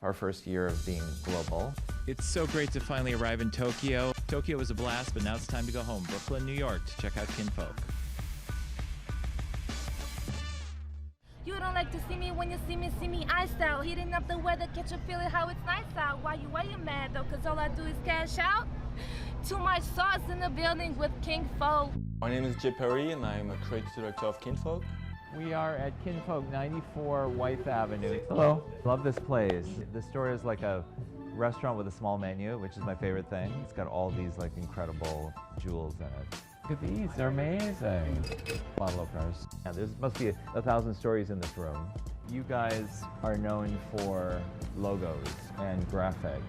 our first year of being global. It's so great to finally arrive in Tokyo. Tokyo was a blast, but now it's time to go home. Brooklyn, New York, to check out Kinfolk. You don't like to see me when you see me iced out. Heating up the weather, catch a feeling how it's nice out. Why you mad though? Cause all I do is cash out. Too much sauce in the building with Kinfolk. My name is Jey Perie and I'm a creative director of Kinfolk. We are at Kinfolk 94 Wythe Avenue. Hello. Love this place. The store is like a restaurant with a small menu, which is my favorite thing. It's got all these like incredible jewels in it. Look at these, they're amazing. Bottle openers. Yeah, there must be 1,000 stories in this room. You guys are known for logos and graphics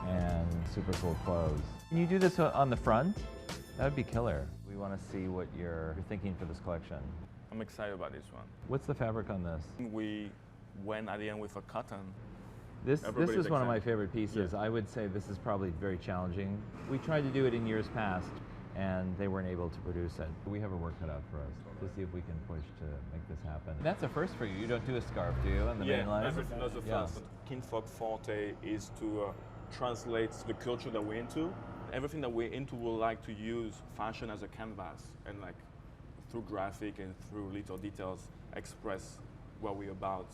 and super cool clothes. Can you do this on the front? That would be killer. We want to see what you're thinking for this collection. I'm excited about this one. What's the fabric on this? We went at the end with a cotton. This is one of my favorite pieces. Yeah. I would say this is probably very challenging. We tried to do it in years past, and they weren't able to produce it. We have our work cut out for us to see if we can push to make this happen. That's a first for you. You don't do a scarf, do you, on the main line? That's the first. Kinfolk forte is to translate the culture that we're into. Everything that we're into, we like to use fashion as a canvas and like through graphic and through little details express what we're about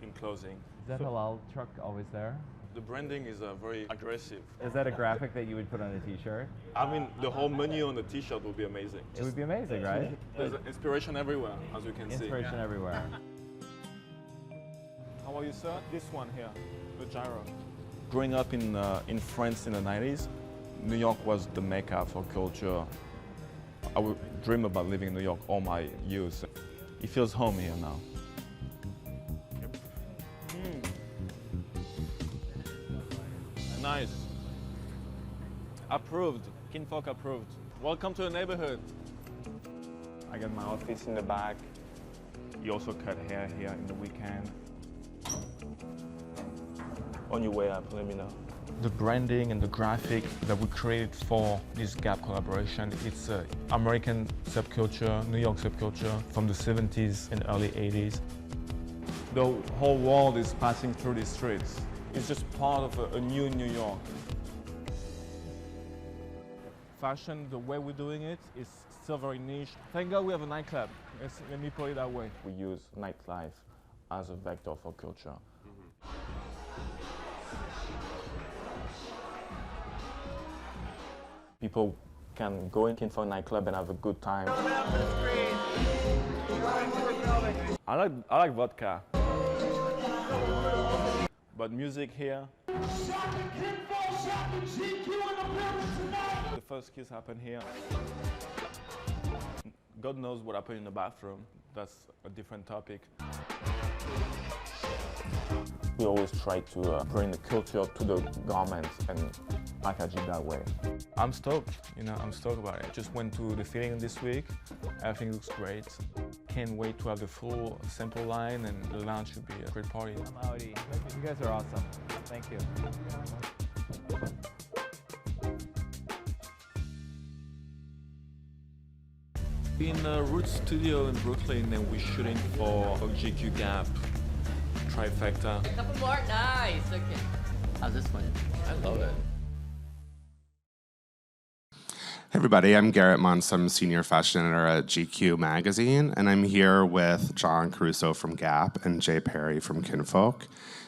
in clothing. Is that halal truck always there? The branding is very aggressive. Is that a graphic that you would put on a t-shirt? I mean, the whole menu on the t-shirt would be amazing. It would be amazing, right? There's inspiration everywhere, as you can see. Inspiration everywhere. How are you, sir? This one here, the gyro. Growing up in France in the 90s, New York was the mecca for culture. I would dream about living in New York all my youth. It feels home here now. Nice. Approved. Kinfolk approved. Welcome to the neighborhood. I got my office in the back. You also cut hair here in the weekend. On your way up, let me know. The branding and the graphic that we created for this Gap collaboration, it's American subculture, New York subculture from the 70s and early 80s. The whole world is passing through these streets. It's just part of a new New York. Fashion, the way we're doing it, is still very niche. Thank God we have a nightclub. Let me put it that way. We use nightlife as a vector for culture. People can go in Kinfolk nightclub and have a good time. I like vodka. But music here. The first kiss happened here. God knows what happened in the bathroom. That's a different topic. We always try to bring the culture to the garments and package it that way. I'm stoked, I'm stoked about it. Just went to the fitting this week. Everything looks great. Can't wait to have the full sample line, and the launch should be a great party. I'm outie. You guys are awesome. Thank you. In the Root Studio in Brooklyn, and we're shooting for GQ Gap trifecta. A couple more, nice. Okay. How's this one? I love it. Hey everybody, I'm Garrett Munce. I'm a senior fashion editor at GQ magazine, and I'm here with John Caruso from Gap and Jey Perie from Kinfolk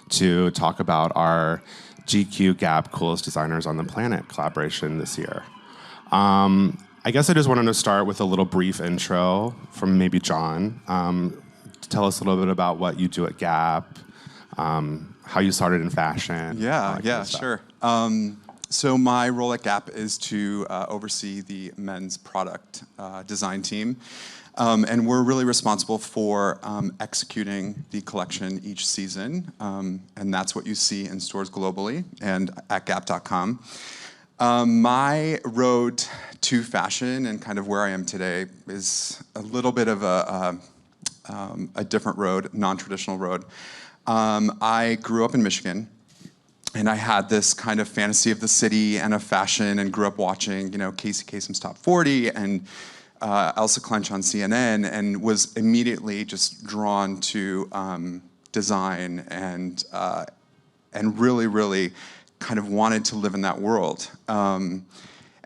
to talk about our GQ Gap Coolest Designers on the Planet collaboration this year. I guess I just wanted to start with a little brief intro from maybe John. Tell us a little bit about what you do at Gap, how you started in fashion. Yeah, sure. So my role at Gap is to oversee the men's product design team. And we're really responsible for executing the collection each season. And that's what you see in stores globally and at Gap.com. My road to fashion and kind of where I am today is a little bit of a different road, non-traditional road. I grew up in Michigan. And I had this kind of fantasy of the city and of fashion, and grew up watching, Casey Kasem's Top 40 and Elsa Clench on CNN, and was immediately just drawn to design and and really, really kind of wanted to live in that world.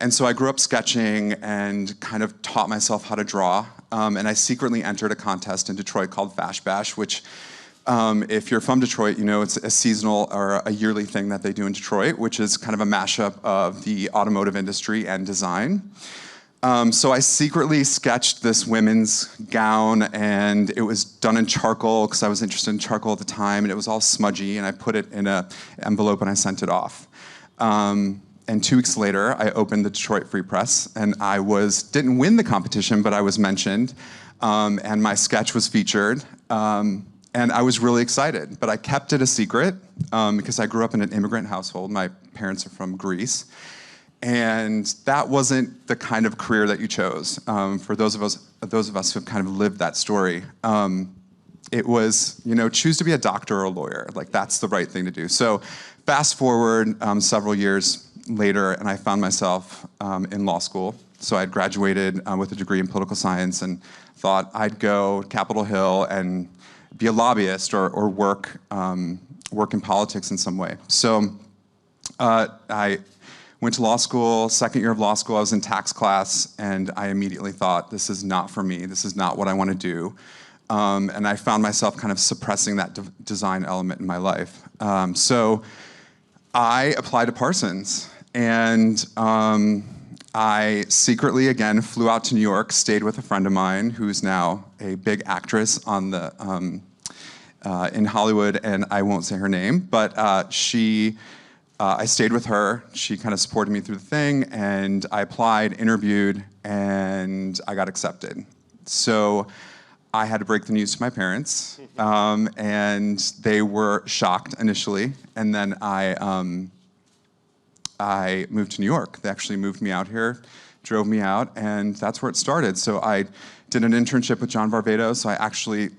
And so I grew up sketching and kind of taught myself how to draw. And I secretly entered a contest in Detroit called Fash Bash, which if you're from Detroit, you know it's a seasonal or a yearly thing that they do in Detroit, which is kind of a mashup of the automotive industry and design. So I secretly sketched this women's gown, and it was done in charcoal because I was interested in charcoal at the time, and it was all smudgy, and I put it in an envelope and I sent it off. And 2 weeks later, I opened the Detroit Free Press, and I didn't win the competition, but I was mentioned, and my sketch was featured, and I was really excited. But I kept it a secret because I grew up in an immigrant household. My parents are from Greece, and that wasn't the kind of career that you chose. For those of us who have kind of lived that story, it was, choose to be a doctor or a lawyer. Like, that's the right thing to do. So fast forward several years later, and I found myself in law school. So I had graduated with a degree in political science and thought I'd go Capitol Hill and be a lobbyist or work in politics in some way. So I went to law school. Second year of law school, I was in tax class, and I immediately thought, this is not for me. This is not what I want to do. And I found myself kind of suppressing that design element in my life. So I applied to Parsons. And I secretly, again, flew out to New York, stayed with a friend of mine who's now a big actress on the in Hollywood, and I won't say her name, but I stayed with her. She kind of supported me through the thing, and I applied, interviewed, and I got accepted. So I had to break the news to my parents, and they were shocked initially, and then I moved to New York. They actually moved me out here, drove me out, and that's where it started. So I did an internship with John Varvatos. So I actually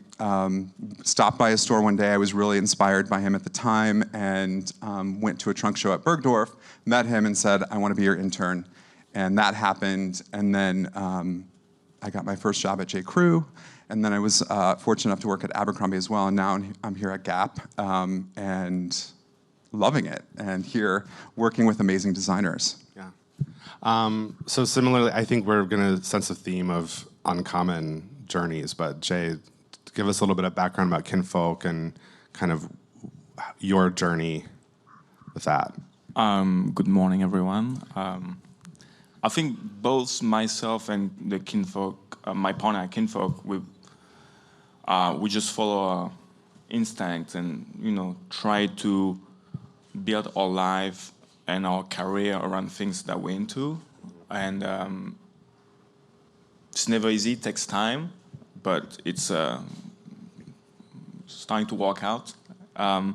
stopped by his store one day. I was really inspired by him at the time, and went to a trunk show at Bergdorf, met him, and said, I want to be your intern. And that happened, and then I got my first job at J. Crew, and then I was fortunate enough to work at Abercrombie as well, and now I'm here at Gap, and loving it, and here working with amazing designers. Yeah. So similarly, I think we're going to sense a theme of uncommon journeys, but Jey, give us a little bit of background about Kinfolk and kind of your journey with that. Good morning, everyone. I think both myself and the Kinfolk, my partner at Kinfolk, we just follow our instinct and try to build our life and our career around things that we're into. And it's never easy, it takes time, but it's starting to work out. I'm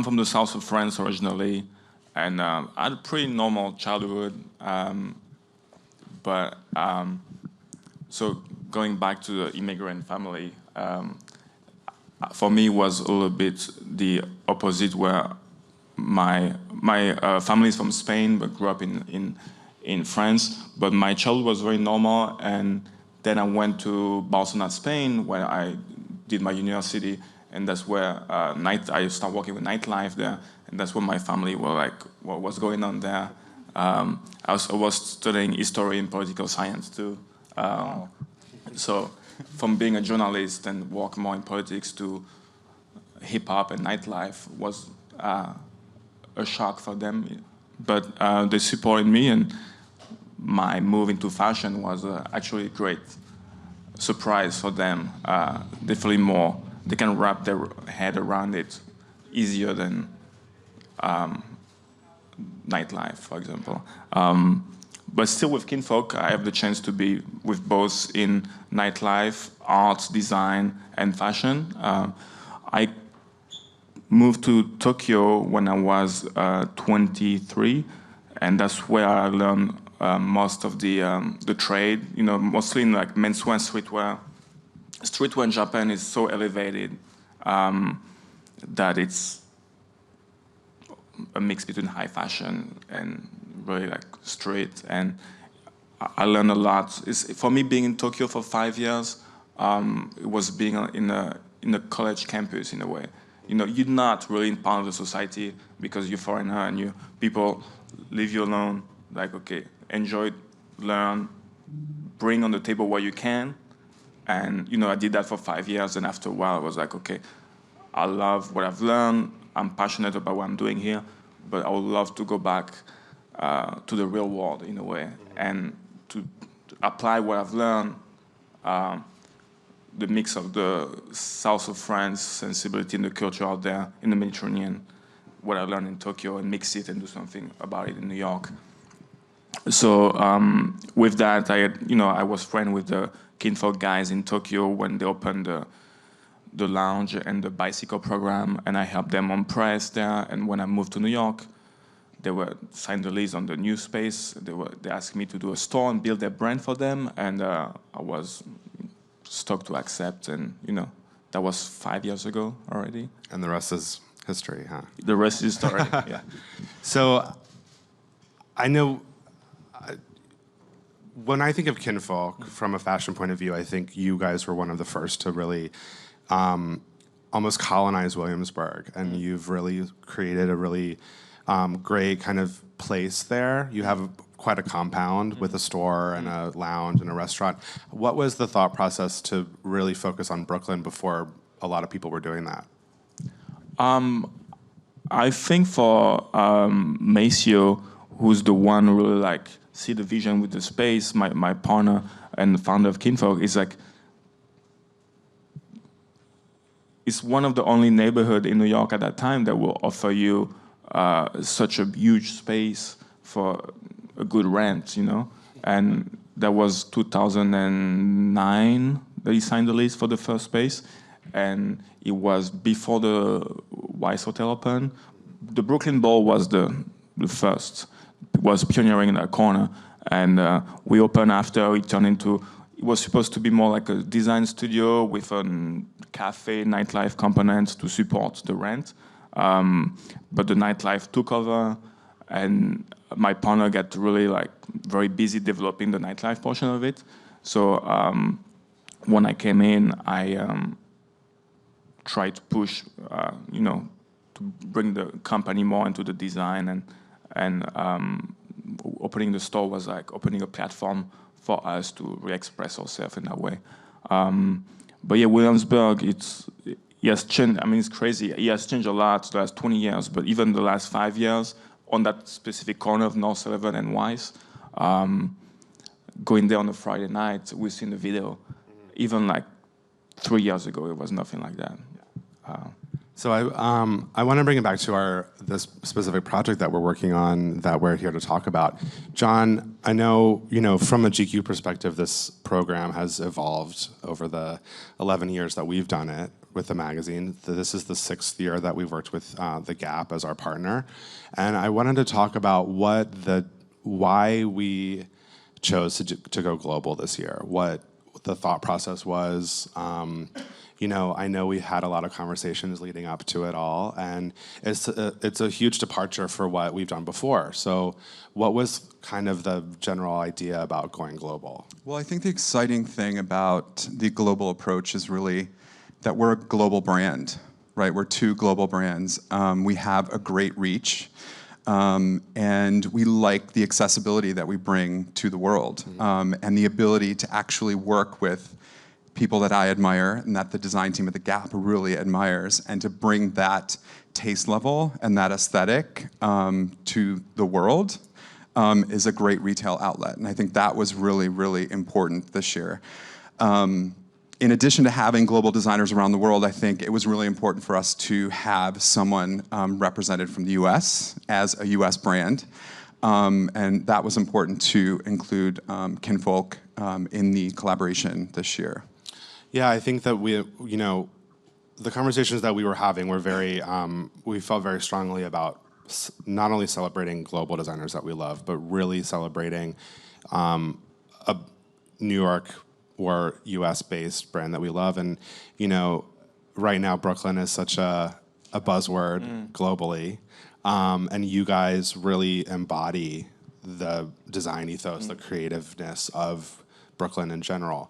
from the south of France originally, and I had a pretty normal childhood. So going back to the immigrant family, for me was a little bit the opposite, where my family is from Spain but grew up in France. But my childhood was very normal, and then I went to Barcelona, Spain, where I did my university, and that's where I started working with nightlife there, and that's where my family were like, what was going on there. I was studying history and political science too. So from being a journalist and work more in politics to hip-hop and nightlife was a shock for them. But they supported me, and my move into fashion was actually a great surprise for them. Definitely more. They can wrap their head around it easier than nightlife, for example. But still with Kinfolk, I have the chance to be with both in nightlife, art, design, and fashion. I moved to Tokyo when I was 23, and that's where I learned most of the trade. Mostly in like menswear and streetwear. Streetwear in Japan is so elevated that it's a mix between high fashion and really like street, and I learned a lot. For me, being in Tokyo for 5 years, it was being in a college campus in a way. you're not really in part of the society because you're foreigner and people leave you alone. Like, okay, enjoy, learn, bring on the table what you can. And, I did that for 5 years. And after a while, I was like, okay, I love what I've learned. I'm passionate about what I'm doing here. But I would love to go back to the real world in a way and to apply what I've learned, the mix of the south of France sensibility and the culture out there in the Mediterranean, what I learned in Tokyo, and mix it and do something about it in New York. So with that, I was friend with the Kinfolk guys in Tokyo when they opened the lounge and the bicycle program, and I helped them on press there. And when I moved to New York, they were signed the lease on the new space. They asked me to do a store and build their brand for them, and I was stoked to accept. And that was 5 years ago already. And the rest is history, huh? The rest is history. Yeah. So I know when I think of Kinfolk from a fashion point of view, I think you guys were one of the first to really almost colonize Williamsburg, and you've really created a really great kind of place there. You have quite a compound with a store and a lounge and a restaurant. What was the thought process to really focus on Brooklyn before a lot of people were doing that? I think for Maceo, who's the one who really see the vision with the space, my partner and the founder of Kinfolk, is it's one of the only neighborhood in New York at that time that will offer you such a huge space for a good rent, And that was 2009 that he signed the lease for the first space, and it was before the Wise Hotel opened. The Brooklyn Bowl was the first. It was pioneering in that corner, and we opened after. It was supposed to be more like a design studio with a cafe, nightlife component to support the rent. But the nightlife took over, and my partner got really very busy developing the nightlife portion of it. So when I came in, I tried to push, to bring the company more into the design, and opening the store was like opening a platform for us to re-express ourselves in that way. But yeah, Williamsburg, he has changed. I mean, it's crazy. He has changed a lot the last 20 years, but even the last 5 years, on that specific corner of North 11th and Wise, going there on a Friday night, we've seen the video. Even 3 years ago, it was nothing like that. So I want to bring it back to this specific project that we're working on that we're here to talk about. John, I know, from a GQ perspective, this program has evolved over the 11 years that we've done it with the magazine. This is the 6th year that we've worked with The Gap as our partner. And I wanted to talk about why we chose to go global this year, what the thought process was. I know we had a lot of conversations leading up to it all, and it's a huge departure for what we've done before. So what was kind of the general idea about going global? Well, I think the exciting thing about the global approach is really that we're a global brand, right? We're two global brands. We have a great reach, and we like the accessibility that we bring to the world, and the ability to actually work with people that I admire and that the design team at The Gap really admires, and to bring that taste level and that aesthetic to the world is a great retail outlet. And I think that was really, really important this year. In addition to having global designers around the world, I think it was really important for us to have someone represented from the US as a US brand. And that was important to include Kinfolk in the collaboration this year. Yeah, I think that the conversations that we were having were we felt very strongly about not only celebrating global designers that we love, but really celebrating a New York or US-based brand that we love. And, right now Brooklyn is such a buzzword globally. And you guys really embody the design ethos, the creativeness of Brooklyn in general.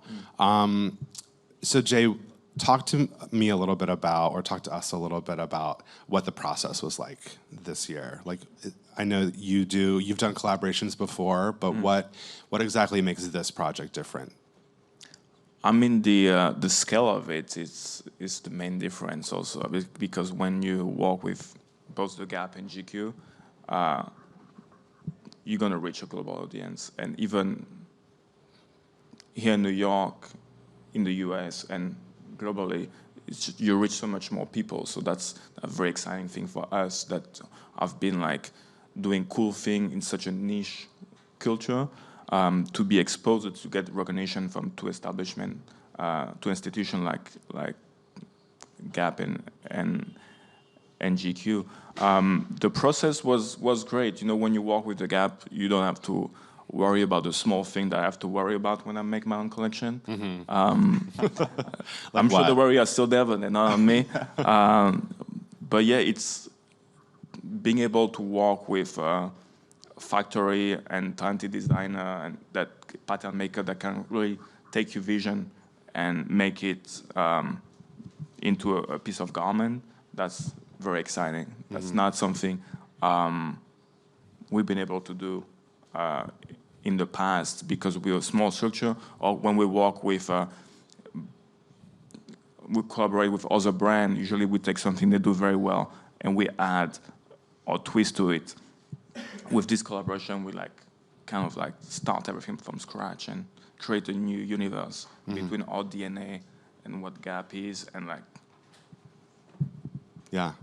So Jey, talk to me a little bit about, or talk to us a little bit about what the process was like this year. Like, I know you've done collaborations before, but what exactly makes this project different? I mean, the scale of it is the main difference also, because when you work with both the Gap and GQ, you're gonna reach a global audience, and even here in New York, in the US, and globally, you reach so much more people. So that's a very exciting thing for us, that I've been like doing cool thing in such a niche culture, to be exposed, to get recognition from two institutions like Gap and GQ. The process was great. You know, when you work with the Gap, you don't have to worry about the small thing that I have to worry about when I make my own collection. I'm sure the worry are still there, but they're not on me. But yeah, it's being able to work with a factory and talented designer and that pattern maker that can really take your vision and make it into a piece of garment. That's very exciting. That's not something we've been able to do in the past, because we're a small structure, or when we work with, we collaborate with other brands. Usually we take something they do very well and we add or twist to it. With this collaboration, we kind of start everything from scratch and create a new universe between our DNA and what Gap is, and Yeah.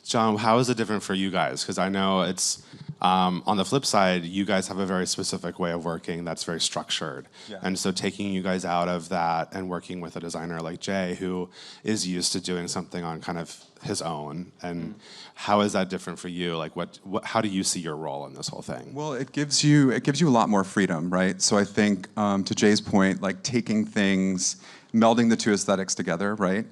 John, how is it different for you guys? Because I know it's, on the flip side, you guys have a very specific way of working that's very structured. Yeah. And so taking you guys out of that and working with a designer like Jey, who is used to doing something on kind of his own, and how is that different for you? Like, how do you see your role in this whole thing? Well, it gives you a lot more freedom, right? So I think, to Jay's point, like taking things, melding the two aesthetics together, right?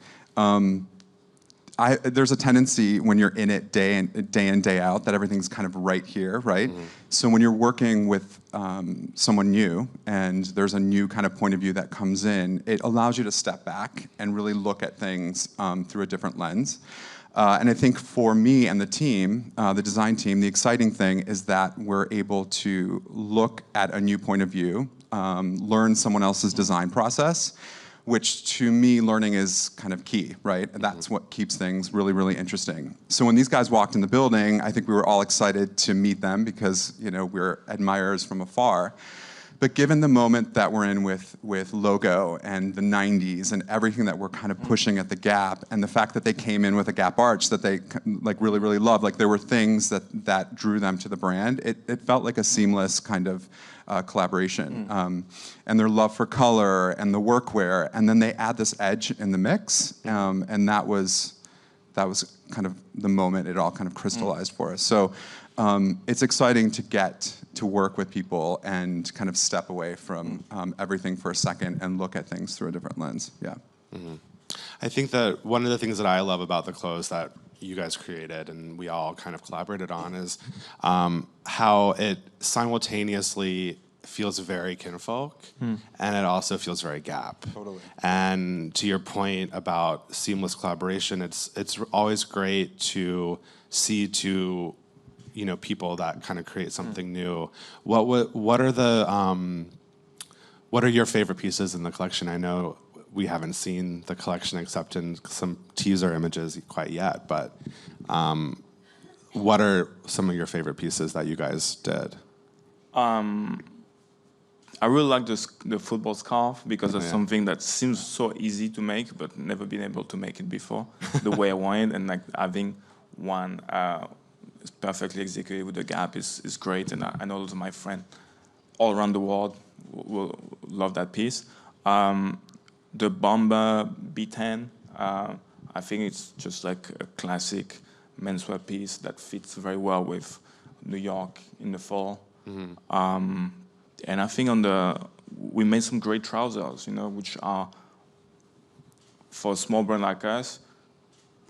There's a tendency when you're in it day in, day out, that everything's kind of right here, right? So when you're working with someone new and there's a new kind of point of view that comes in, it allows you to step back and really look at things through a different lens. And I think for me and the team, the design team, the exciting thing is that we're able to look at a new point of view, learn someone else's design process, which to me, learning is kind of key, right? And that's what keeps things really, really interesting. So when these guys walked in the building, I think we were all excited to meet them because, you know, we're admirers from afar. But given the moment that we're in with logo and the 90s and everything that we're kind of pushing at the Gap, and the fact that they came in with a Gap arch that they really, really loved, like there were things that drew them to the brand, it felt like a seamless kind of collaboration. And their love for color and the workwear, and then they add this edge in the mix, and that was kind of the moment it all kind of crystallized for us. So it's exciting to get to work with people and kind of step away from everything for a second and look at things through a different lens. Yeah. I think that one of the things that I love about the clothes that you guys created and we all kind of collaborated on is how it simultaneously feels very Kinfolk, and it also feels very Gap. Totally. And to your point about seamless collaboration, it's always great to see two, you know, people that kind of create something new. What are your favorite pieces in the collection? I know we haven't seen the collection except in some teaser images quite yet, but what are some of your favorite pieces that you guys did? I really like the football scarf, because it's something that seems so easy to make, but never been able to make it before the way I want it, and like having one perfectly executed with the Gap is great, and I know those of my friends all around the world will love that piece. The Bomber B10, I think it's just like a classic menswear piece that fits very well with New York in the fall. And I think we made some great trousers, you know, which are, for a small brand like us,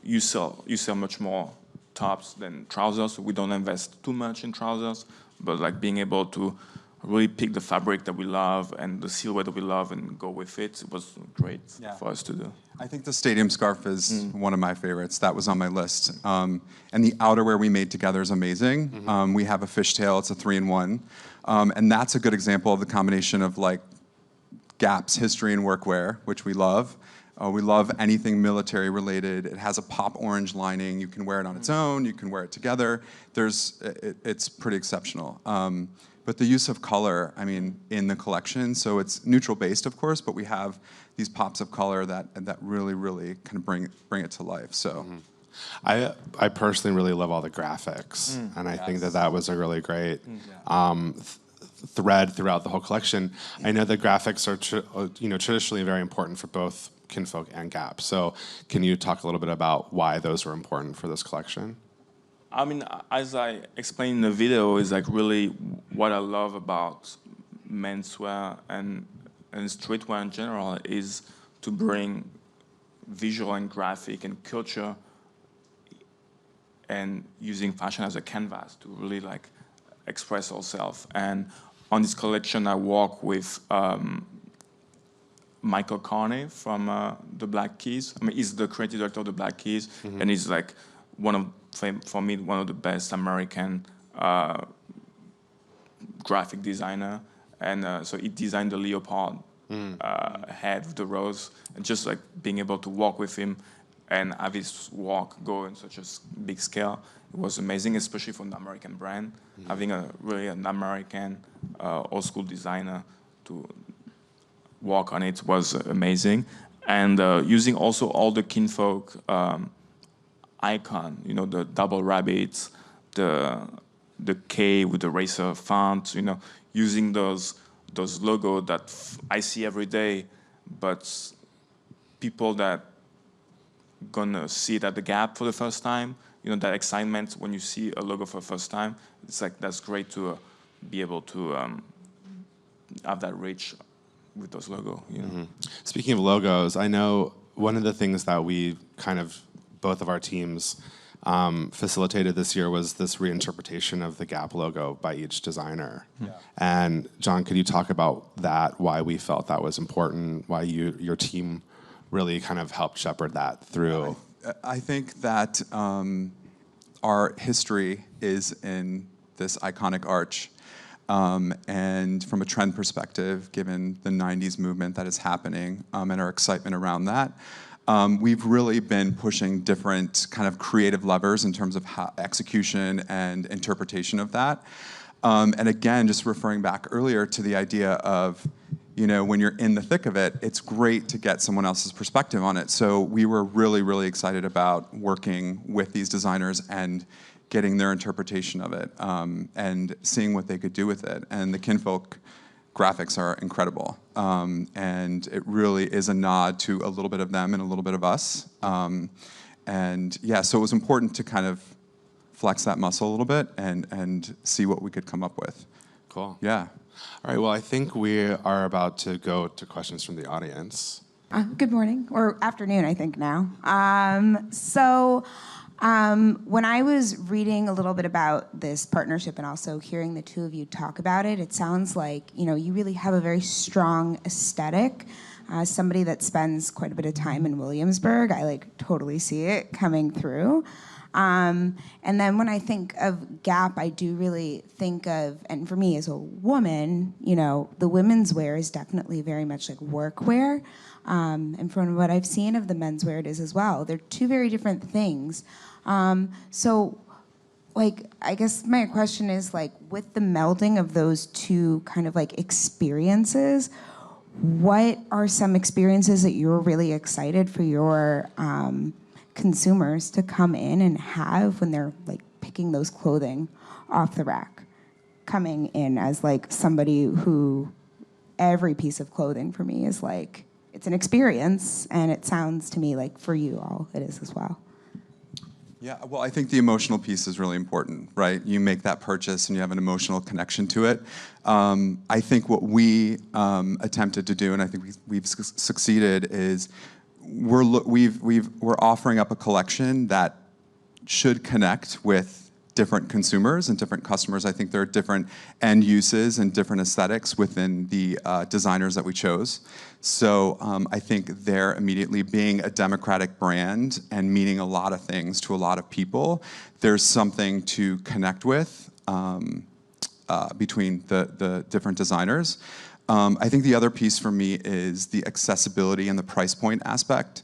you sell much more tops than trousers. So we don't invest too much in trousers, but like being able to really pick the fabric that we love and the silhouette that we love and go with it. It was great for us to do. I think the stadium scarf is one of my favorites. That was on my list. And the outerwear we made together is amazing. We have a fishtail, it's a 3-in-1. And that's a good example of the combination of like Gap's history and workwear, which we love. We love anything military related. It has a pop orange lining. You can wear it on its own. You can wear it together. It's pretty exceptional. But the use of color, I mean, in the collection, so it's neutral based, of course, but we have these pops of color that really, really kind of bring it to life. So, I personally really love all the graphics, and I think that was a really great thread throughout the whole collection. I know the graphics are traditionally very important for both Kinfolk and Gap. So can you talk a little bit about why those were important for this collection? I mean, as I explained in the video, is like really what I love about menswear and streetwear in general is to bring visual and graphic and culture and using fashion as a canvas to really like express ourselves. And on this collection, I work with Michael Carney from the Black Keys. I mean, he's the creative director of the Black Keys, and he's like for me, one of the best American graphic designer. And so he designed the leopard head with the rose, and just like being able to walk with him and have his walk go in such a big scale, it was amazing, especially for an American brand. Having an American old school designer to walk on it was amazing. And using also all the Kinfolk icon, the double rabbits, the K with the racer font, using those logos that I see every day, but people that gonna see it at the Gap for the first time, that excitement when you see a logo for the first time, it's like that's great to be able to have that reach with those logos. Speaking of logos, I know one of the things that we both of our teams facilitated this year was this reinterpretation of the Gap logo by each designer. And John, could you talk about that, why we felt that was important, why your team really kind of helped shepherd that through? I think that our history is in this iconic arch. And from a trend perspective, given the 90s movement that is happening and our excitement around that, we've really been pushing different kind of creative levers in terms of execution and interpretation of that. And again, just referring back earlier to the idea of, when you're in the thick of it, it's great to get someone else's perspective on it. So we were really, really excited about working with these designers and getting their interpretation of it and seeing what they could do with it. And the Kinfolk graphics are incredible. And it really is a nod to a little bit of them and a little bit of us. And yeah, so it was important to kind of flex that muscle a little bit and see what we could come up with. Cool. Yeah. All right, well, I think we are about to go to questions from the audience. Good morning, or afternoon, I think now. When I was reading a little bit about this partnership and also hearing the two of you talk about it, it sounds like, you really have a very strong aesthetic. As somebody that spends quite a bit of time in Williamsburg, I totally see it coming through. And then when I think of Gap, I do really think of, and for me as a woman, the women's wear is definitely very much like workwear. And from what I've seen of the menswear, it is as well. They're two very different things. I guess my question is, with the melding of those two kind of experiences, what are some experiences that you're really excited for your consumers to come in and have when they're picking those clothing off the rack, coming in as somebody who every piece of clothing for me is it's an experience, and it sounds to me like for you all it is as well. Yeah, well, I think the emotional piece is really important, right? You make that purchase and you have an emotional connection to it. I think what we attempted to do, and I think we've succeeded, is we're offering up a collection that should connect with different consumers and different customers. I think there are different end uses and different aesthetics within the designers that we chose. So I think they're immediately being a democratic brand and meaning a lot of things to a lot of people. There's something to connect with between the different designers. I think the other piece for me is the accessibility and the price point aspect.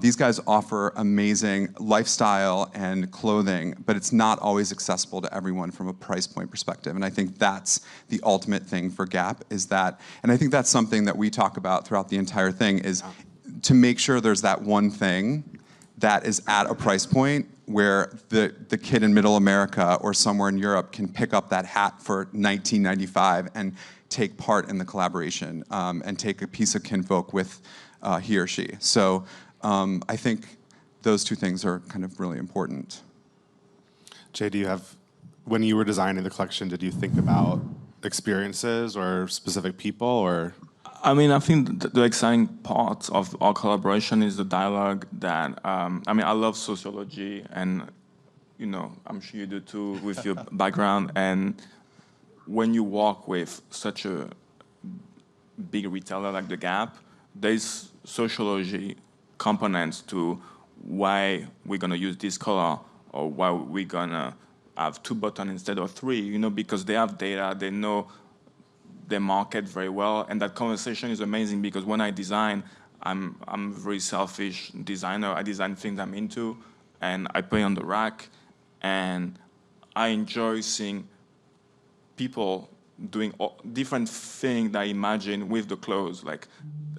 These guys offer amazing lifestyle and clothing, but it's not always accessible to everyone from a price point perspective. And I think that's the ultimate thing for Gap is that, and I think that's something that we talk about throughout the entire thing, is to make sure there's that one thing that is at a price point where the kid in middle America or somewhere in Europe can pick up that hat for $19.95 and take part in the collaboration and take a piece of Kinfolk with he or she. So I think those two things are kind of really important. Jey, do you have, when you were designing the collection, did you think about experiences or specific people, or? I mean, I think the exciting part of our collaboration is the dialogue that, I mean, I love sociology, and, you know, I'm sure you do too with your background, and when you work with such a big retailer like The Gap, there's sociology components to why we're gonna use this color or why we're gonna have 2 buttons instead of 3, you know, because they have data, they know their market very well, and that conversation is amazing because when I design, I'm a very selfish designer. I design things I'm into, and I put it on the rack, and I enjoy seeing people doing different things that I imagine with the clothes. Like,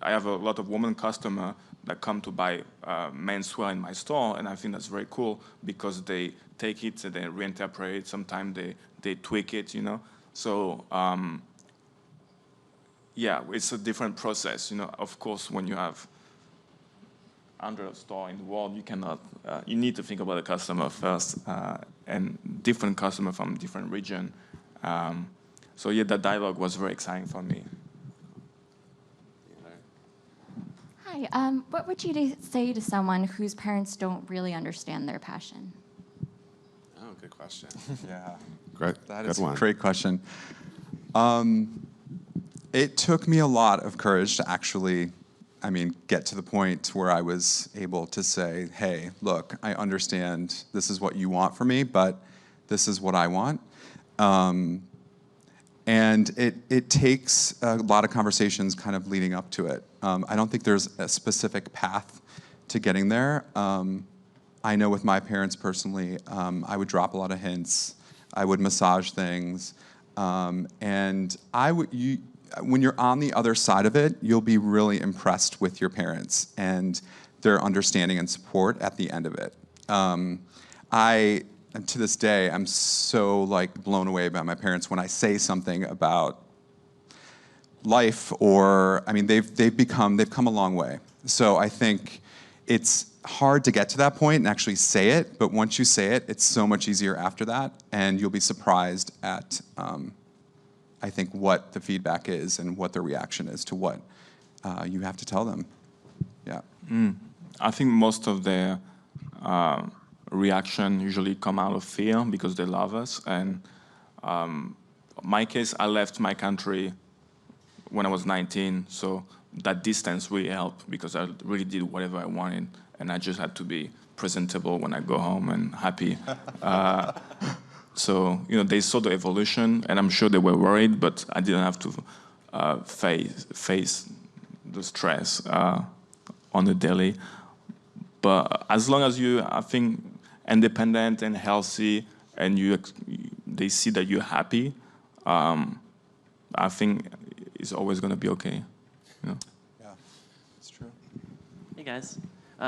I have a lot of women customers that come to buy menswear in my store, and I think that's very cool because they take it and they reinterpret it. Sometimes they tweak it, you know. So yeah, it's a different process, you know. Of course, when you have 100 stores in the world, you cannot. You need to think about the customer first, and different customer from different region. So yeah, that dialogue was very exciting for me. Hi, what would you say to someone whose parents don't really understand their passion? Oh, good question. Yeah, Great. that Good is one. a great question. It took me a lot of courage to actually, I mean, get to the point where I was able to say, hey, look, I understand this is what you want from me, but this is what I want. And it takes a lot of conversations kind of leading up to it. I don't think there's a specific path to getting there. I know with my parents personally, I would drop a lot of hints. I would massage things. And when you're on the other side of it, you'll be really impressed with your parents and their understanding and support at the end of it. And to this day, I'm so like blown away by my parents when I say something about life, or I mean, they've come a long way. So I think it's hard to get to that point and actually say it, but once you say it, it's so much easier after that, and you'll be surprised at I think what the feedback is and what their reaction is to what you have to tell them. Yeah. I think most of their reaction usually come out of fear because they love us. And my case, I left my country when I was 19, so that distance really helped because I really did whatever I wanted, and I just had to be presentable when I go home and happy. So, you know, they saw the evolution, and I'm sure they were worried, but I didn't have to face the stress on the daily. But as long as you, I think, independent and healthy, and they see that you're happy, I think it's always going to be okay. You know? Yeah, it's true. Hey guys.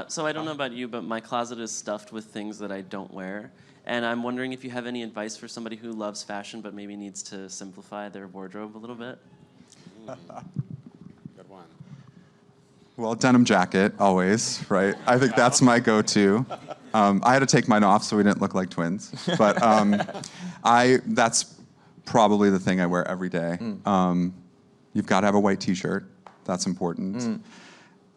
So I don't know about you, but my closet is stuffed with things that I don't wear. And I'm wondering if you have any advice for somebody who loves fashion but maybe needs to simplify their wardrobe a little bit. Good one. Well, denim jacket, always, right? I think that's my go-to. I had to take mine off so we didn't look like twins. But that's probably the thing I wear every day. You've got to have a white T-shirt. That's important.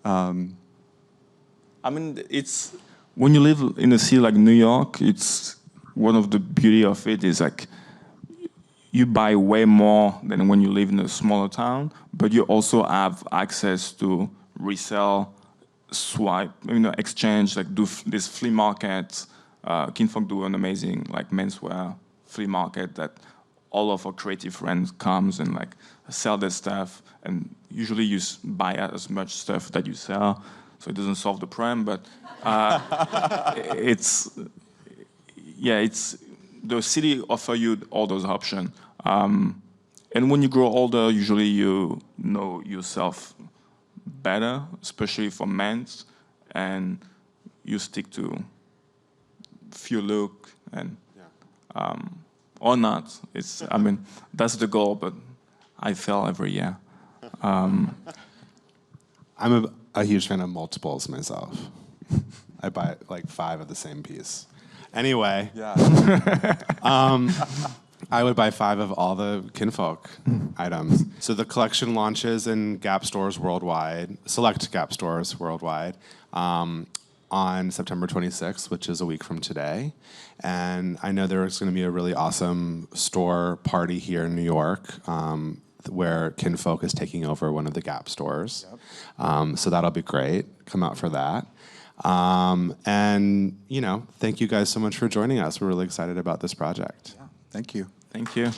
I mean, it's when you live in a city like New York, it's one of the beauty of it is like you buy way more than when you live in a smaller town, but you also have access to resell, swipe, exchange, like do this flea market. Kinfolk do an amazing like menswear flea market that all of our creative friends comes and like sell their stuff, and usually you buy as much stuff that you sell, so it doesn't solve the problem, but it's the city offer you all those options. And when you grow older, usually you know yourself better, especially for men's, and you stick to few look and or not. That's the goal, but I fail every year. I'm a huge fan of multiples myself. I buy like 5 of the same piece. Anyway, I would buy 5 of all the Kinfolk items. So the collection launches in Gap stores worldwide, select Gap stores worldwide, on September 26th, which is a week from today. And I know there's going to be a really awesome store party here in New York, where Kinfolk is taking over one of the Gap stores. Yep. So that'll be great. Come out for that. And, thank you guys so much for joining us. We're really excited about this project. Yeah, thank you. Thank you.